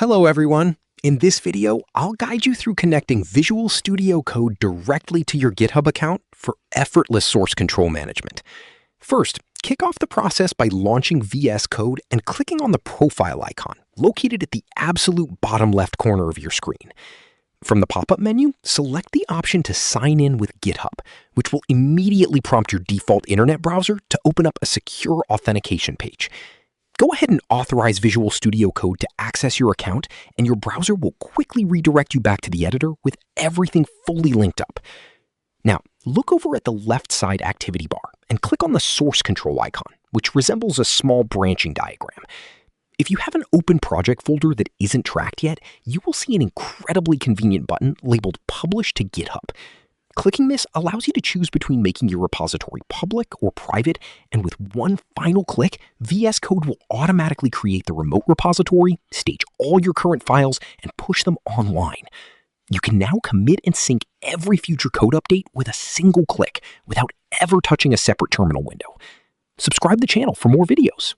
Hello everyone. In this video, I'll guide you through connecting Visual Studio Code directly to your GitHub account for effortless source control management. First, kick off the process by launching VS Code and clicking on the profile icon located at the absolute bottom left corner of your screen. From the pop-up menu, select the option to sign in with GitHub, which will immediately prompt your default internet browser to open up a secure authentication page. Go ahead and authorize Visual Studio Code to access your account, and your browser will quickly redirect you back to the editor with everything fully linked up. Now, look over at the left side activity bar and click on the source control icon, which resembles a small branching diagram. If you have an open project folder that isn't tracked yet, you will see an incredibly convenient button labeled Publish to GitHub. Clicking this allows you to choose between making your repository public or private, and with one final click, VS Code will automatically create the remote repository, stage all your current files, and push them online. You can now commit and sync every future code update with a single click without ever touching a separate terminal window. Subscribe to the channel for more videos.